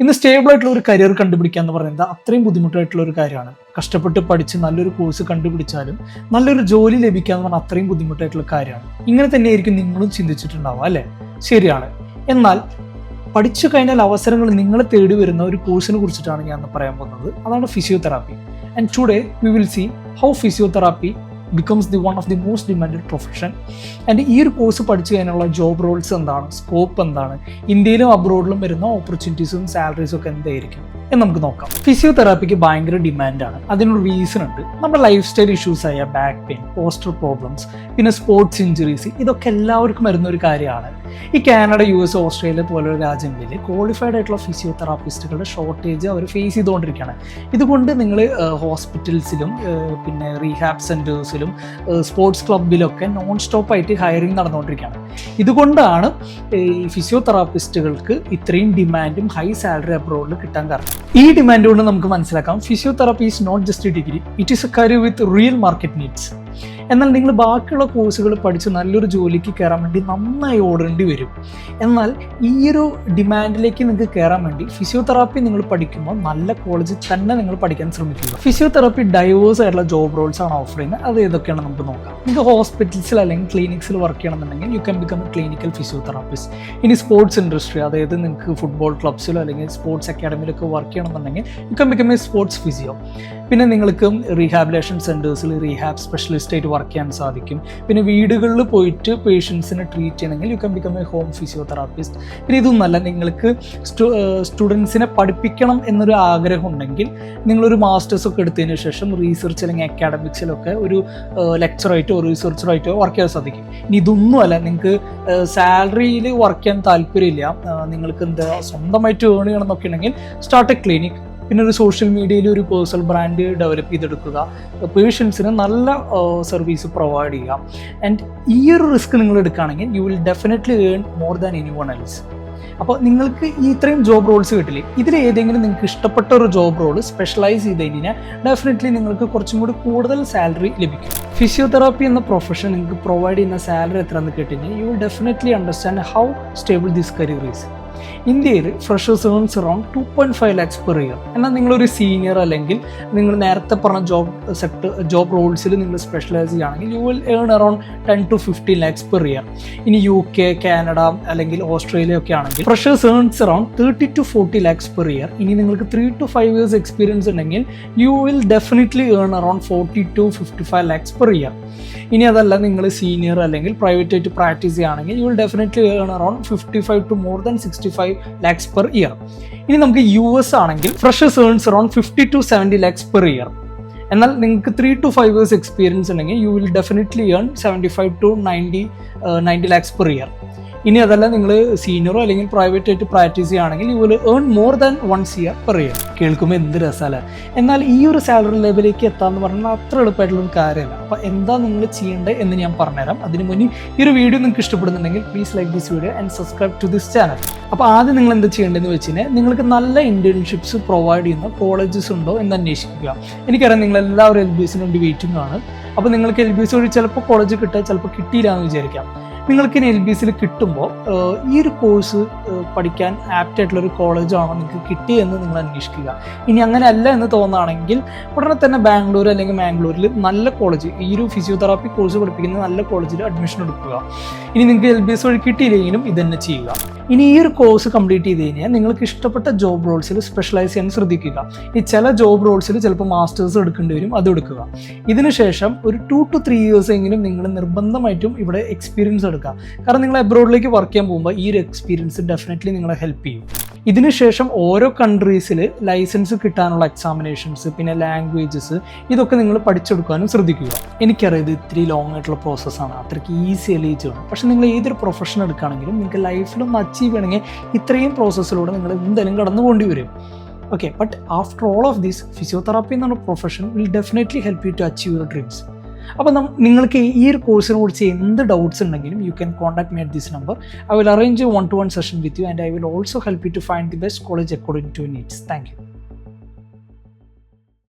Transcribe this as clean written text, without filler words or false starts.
ഇന്ന് സ്റ്റേബിൾ ആയിട്ടുള്ള ഒരു കരിയർ കണ്ടുപിടിക്കുക എന്ന് പറയുന്നത് അത്രയും ബുദ്ധിമുട്ടായിട്ടുള്ള ഒരു കാര്യമാണ്. കഷ്ടപ്പെട്ട് പഠിച്ച് നല്ലൊരു കോഴ്സ് കണ്ടുപിടിച്ചാലും നല്ലൊരു ജോലി ലഭിക്കുക എന്ന് പറഞ്ഞാൽ അത്രയും ബുദ്ധിമുട്ടായിട്ടുള്ള കാര്യമാണ്. ഇങ്ങനെ തന്നെയായിരിക്കും നിങ്ങളും ചിന്തിച്ചിട്ടുണ്ടാവുക, അല്ലേ? ശരിയാണ്. എന്നാൽ പഠിച്ചു കഴിഞ്ഞാൽ അവസരങ്ങൾ നിങ്ങളെ തേടി വരുന്ന ഒരു കോഴ്സിനെ കുറിച്ചിട്ടാണ് ഞാൻ പറയാൻ പോകുന്നത്. അതാണ് physiotherapy. And today we will see how physiotherapy becomes the one of the most demanded profession. And ഈ ഒരു കോഴ്സ് പഠിച്ചു കഴിഞ്ഞുള്ള ജോബ് റോൾസ് എന്താണ്, സ്കോപ്പ് എന്താണ്, ഇന്ത്യയിലും അബ്രോഡിലും വരുന്ന ഓപ്പർച്യൂണിറ്റീസും സാലറീസും ഒക്കെ എന്തായിരിക്കും എന്ന് നമുക്ക് നോക്കാം. ഫിസിയോതെറാപ്പിക്ക് ഭയങ്കര ഡിമാൻഡാണ്. അതിനൊരു റീസൺ ഉണ്ട്. നമ്മുടെ ലൈഫ് സ്റ്റൈൽ ഇഷ്യൂസ് ആയ ബാക്ക് പെയിൻ, പോസ്റ്റർ പ്രോബ്ലംസ്, പിന്നെ സ്പോർട്സ് ഇഞ്ചുറീസ്, ഇതൊക്കെ എല്ലാവർക്കും വരുന്ന ഒരു കാര്യമാണ്. ഈ കാനഡ, US, ഓസ്ട്രേലിയ പോലുള്ള രാജ്യങ്ങളിൽ ക്വാളിഫൈഡ് ആയിട്ടുള്ള ഫിസിയോതെറാപ്പിസ്റ്റുകളുടെ ഷോർട്ടേജ് അവർ ഫേസ് ചെയ്തുകൊണ്ടിരിക്കുകയാണ്. ഇതുകൊണ്ട് നിങ്ങൾ ഹോസ്പിറ്റൽസിലും പിന്നെ റീഹാബ് സെൻറ്റേഴ്സിലും സ്പോർട്സ് ക്ലബിലൊക്കെ നോൺ സ്റ്റോപ്പ് ആയിട്ട് ഹയറിംഗ് നടന്നുകൊണ്ടിരിക്കുകയാണ്. ഇതുകൊണ്ടാണ് ഈ ഫിസിയോതെറാപ്പിസ്റ്റുകൾക്ക് ഇത്രയും ഡിമാൻഡും ഹൈ സാലറി അബ്രോഡിൽ കിട്ടാൻ കാരണം. ഈ ഡിമാൻഡ് കൊണ്ട് നമുക്ക് മനസ്സിലാക്കാം physiotherapy is not just a degree, it is a career with real market needs. എന്നാൽ നിങ്ങൾ ബാക്കിയുള്ള കോഴ്സുകൾ പഠിച്ച് നല്ലൊരു ജോലിക്ക് കയറാൻ വേണ്ടി നന്നായി ഓടേണ്ടി വരും. എന്നാൽ ഈ ഒരു ഡിമാൻഡിലേക്ക് നിങ്ങൾക്ക് കയറാൻ വേണ്ടി ഫിസിയോതെറാപ്പി നിങ്ങൾ പഠിക്കുമ്പോൾ നല്ല കോളേജിൽ തന്നെ നിങ്ങൾ പഠിക്കാൻ ശ്രമിക്കുക. ഫിസിയോതെറാപ്പി ഡൈവേഴ്സ് ആയിട്ടുള്ള ജോബ് റോൾസ് ആണ് ഓഫർ ചെയ്യുന്നത്. അത് ഏതൊക്കെയാണ് നമുക്ക് നോക്കാം. നിങ്ങൾക്ക് ഹോസ്പിറ്റൽസിൽ അല്ലെങ്കിൽ ക്ലിനിക്സിൽ വർക്ക് ചെയ്യണമെന്നുണ്ടെങ്കിൽ you can become A clinical physiotherapist. ഇനി സ്പോർട്സ് ഇൻഡസ്ട്രി, അതായത് നിങ്ങൾക്ക് ഫുട്ബോൾ ക്ലബ്സിലോ അല്ലെങ്കിൽ സ്പോർട്സ് അക്കാഡമിയിലൊക്കെ വർക്ക് ചെയ്യണമെന്നുണ്ടെങ്കിൽ you can become A sports physio. പിന്നെ നിങ്ങൾക്ക് റീഹാബിലേഷൻ സെൻറ്റേഴ്സിൽ റീഹാബ് സ്പെഷ്യലിസ്റ്റ് ആയിട്ട് വർക്ക് ചെയ്യാൻ സാധിക്കും. പിന്നെ വീടുകളിൽ പോയിട്ട് പേഷ്യൻസിനെ ട്രീറ്റ് ചെയ്യണമെങ്കിൽ you can become A home physiotherapist. പിന്നെ ഇതൊന്നല്ല, നിങ്ങൾക്ക് സ്റ്റുഡൻസിനെ പഠിപ്പിക്കണം എന്നൊരു ആഗ്രഹം ഉണ്ടെങ്കിൽ നിങ്ങളൊരു മാസ്റ്റേഴ്സ് ഒക്കെ എടുത്തതിന് ശേഷം റീസെർച്ച് അല്ലെങ്കിൽ അക്കാഡമിക്സിലൊക്കെ ഒരു ലെക്ചറായിട്ടോ റിസർച്ചറായിട്ടോ വർക്ക് ചെയ്യാൻ സാധിക്കും. ഇനി ഇതൊന്നുമല്ല, നിങ്ങൾക്ക് സാലറിയിൽ വർക്ക് ചെയ്യാൻ താല്പര്യമില്ല, നിങ്ങൾക്ക് എന്താ സ്വന്തമായിട്ട് ഏൺ ചെയ്യണം എന്നൊക്കെ ഉണ്ടെങ്കിൽ സ്റ്റാർട്ട് എ ക്ലിനിക്. പിന്നെ ഒരു സോഷ്യൽ മീഡിയയിൽ ഒരു പേഴ്സണൽ ബ്രാൻഡ് ഡെവലപ്പ് ചെയ്തെടുക്കുക, പേഷ്യൻസിന് നല്ല സർവീസ് പ്രൊവൈഡ് ചെയ്യുക. ആൻഡ് ഈ ഒരു റിസ്ക് നിങ്ങൾ എടുക്കുകയാണെങ്കിൽ U will definitely earn more than anyone else. അപ്പോൾ നിങ്ങൾക്ക് ഈ ഇത്രയും ജോബ് റോൾസ് കിട്ടില്ലേ, ഇതിൽ ഏതെങ്കിലും നിങ്ങൾക്ക് ഇഷ്ടപ്പെട്ട ഒരു ജോബ് റോൾ സ്പെഷ്യലൈസ് ചെയ്ത് കഴിഞ്ഞാൽ ഡെഫിനറ്റ്ലി നിങ്ങൾക്ക് കുറച്ചും കൂടി കൂടുതൽ സാലറി ലഭിക്കും. ഫിസിയോതെറാപ്പി എന്ന പ്രൊഫഷൻ നിങ്ങൾക്ക് പ്രൊവൈഡ് ചെയ്യുന്ന സാലറി എത്രയെന്ന് കേട്ടുകഴിഞ്ഞാൽ you will definitely understand how stable this career is. ഇന്ത്യയിൽ freshers earns around 2.5 lakhs per year. എന്നാൽ നിങ്ങളൊരു സീനിയർ അല്ലെങ്കിൽ നിങ്ങൾ നേരത്തെ പറഞ്ഞ ജോബ് റോൾസിൽ നിങ്ങൾ സ്പെഷ്യലൈസ് ചെയ്യുകയാണെങ്കിൽ you will earn around 10 to 15 lakhs per year. ഇനി UK, കാനഡ അല്ലെങ്കിൽ ഓസ്ട്രേലിയ ഒക്കെ ആണെങ്കിൽ freshers earns around 30 to 40 lakhs per year. ഇനി നിങ്ങൾക്ക് 3 to 5 years എക്സ്പീരിയൻസ് ഉണ്ടെങ്കിൽ U will definitely earn around 40 to 55 lakhs per year. ഇനി അതല്ല, നിങ്ങൾ സീനിയർ അല്ലെങ്കിൽ പ്രൈവറ്റ് ആയിട്ട് പ്രാക്ടീസ് ചെയ്യുകയാണെങ്കിൽ U will definitely earn around 55 to more than 65 lakhs per year. ഇനി നമുക്ക് US ആണെങ്കിൽ freshers earns around 50 to 70 lakhs per year. എന്നാൽ നിങ്ങൾക്ക് 3 to 5 years എക്സ്പീരിയൻസ് ഉണ്ടെങ്കിൽ U will definitely earn 75 to 90 lakhs per year. ഇനി അതല്ല, നിങ്ങൾ സീനിയറോ അല്ലെങ്കിൽ പ്രൈവറ്റ് ആയിട്ട് പ്രാക്ടീസ് ചെയ്യുകയാണെങ്കിൽ you will earn more than 1 year per year. കേൾക്കുമ്പോൾ എന്ത് രസമല്ല. എന്നാൽ ഈ ഒരു സാലറി ലെവലിലേക്ക് എത്താമെന്ന് പറഞ്ഞാൽ അത്ര എളുപ്പമായിട്ടുള്ളൊരു കാര്യമല്ല. അപ്പോൾ എന്താ നിങ്ങൾ ചെയ്യേണ്ടത് എന്ന് ഞാൻ പറഞ്ഞുതരാം. അതിന് മുന്നേ ഈ ഒരു വീഡിയോ നിങ്ങൾക്ക് ഇഷ്ടപ്പെടുന്നുണ്ടെങ്കിൽ please like this video and subscribe to this channel. അപ്പോൾ ആദ്യം നിങ്ങൾ എന്താ ചെയ്യേണ്ടതെന്ന് വെച്ച് കഴിഞ്ഞാൽ നിങ്ങൾക്ക് നല്ല ഇൻറ്റേൺഷിപ്സ് പ്രൊവൈഡ് ചെയ്യുന്ന കോളേജസ് ഉണ്ടോ എന്ന് അന്വേഷിക്കുക. എനിക്കറിയാം നിങ്ങളെല്ലാവരും LBS വേണ്ടി വെയിറ്റിംഗ് ആണ്. അപ്പോൾ നിങ്ങൾക്ക് LBS വഴി ചിലപ്പോൾ കോളേജ് കിട്ടുക, ചിലപ്പോൾ കിട്ടിയില്ല എന്ന് വിചാരിക്കാം. നിങ്ങൾക്ക് ഇനി LBSയിൽ കിട്ടുമ്പോൾ ഈ ഒരു കോഴ്സ് പഠിക്കാൻ ആപ്റ്റ് ആയിട്ടുള്ളൊരു കോളേജാണോ നിങ്ങൾക്ക് കിട്ടിയെന്ന് നിങ്ങൾ അന്വേഷിക്കുക. ഇനി അങ്ങനെ അല്ല എന്ന് തോന്നുകയാണെങ്കിൽ ഉടനെ തന്നെ ബാംഗ്ലൂർ അല്ലെങ്കിൽ മാംഗ്ലൂരിൽ നല്ല കോളേജ്, ഈ ഒരു ഫിസിയോതെറാപ്പി കോഴ്സ് പഠിപ്പിക്കുന്ന നല്ല കോളേജിൽ അഡ്മിഷൻ എടുക്കുക. ഇനി നിങ്ങൾക്ക് LBS വഴി കിട്ടിയില്ലെങ്കിലും ഇതന്നെ ചെയ്യുക. ഇനി ഈ ഒരു കോഴ്സ് കംപ്ലീറ്റ് ചെയ്ത് കഴിഞ്ഞാൽ നിങ്ങൾക്ക് ഇഷ്ടപ്പെട്ട ജോബ് റോൾസിൽ സ്പെഷ്യലൈസ് ചെയ്യാൻ ശ്രദ്ധിക്കുക. ഈ ചില ജോബ് റോൾസിൽ ചിലപ്പോൾ മാസ്റ്റേഴ്സ് എടുക്കേണ്ടി വരും, അത് എടുക്കുക. ഇതിനുശേഷം ഒരു 2 to 3 years എങ്കിലും നിങ്ങൾ നിർബന്ധമായിട്ടും ഇവിടെ എക്സ്പീരിയൻസ് എടുക്കുക. കാരണം നിങ്ങൾ അബ്രോഡിലേക്ക് വർക്ക് ചെയ്യാൻ പോകുമ്പോൾ ഈ ഒരു എക്സ്പീരിയൻസ് ഡെഫിനറ്റ്ലി നിങ്ങളെ ഹെൽപ്പ് ചെയ്യും. ഇതിനുശേഷം ഓരോ കൺട്രീസിൽ ലൈസൻസ് കിട്ടാനുള്ള എക്സാമിനേഷൻസ്, പിന്നെ ലാംഗ്വേജസ്, ഇതൊക്കെ നിങ്ങൾ പഠിച്ചെടുക്കാനും ശ്രദ്ധിക്കുക. എനിക്കറിയാം ഇത് ഇത്തിരി ലോങ് ആയിട്ടുള്ള പ്രോസസ്സാണ്, അത്രയ്ക്ക് ഈസി അല്ല ഈ ചെയ്യണം. പക്ഷേ നിങ്ങൾ ഏതൊരു പ്രൊഫഷൻ എടുക്കുകയാണെങ്കിലും നിങ്ങൾക്ക് ലൈഫിലൊന്ന് അച്ചീവ് ചെയ്യണമെങ്കിൽ ഇത്രയും പ്രോസസ്സിലൂടെ നിങ്ങൾ എന്തായാലും കടന്നു പോകേണ്ടി വരും. Okay, but after all of this physiotherapy എന്നുള്ള profession will definitely help you to achieve your dreams. അപ്പോൾ നിങ്ങൾക്ക് ഈ ഒരു കോഴ്സിനെ കുറിച്ച് എന്ത് ഡൗട്ട്സ് ഉണ്ടെങ്കിലും you can contact me at this number. I will arrange a 1-to-1 session with you and I will also help you to find the best college according to your needs. Thank U.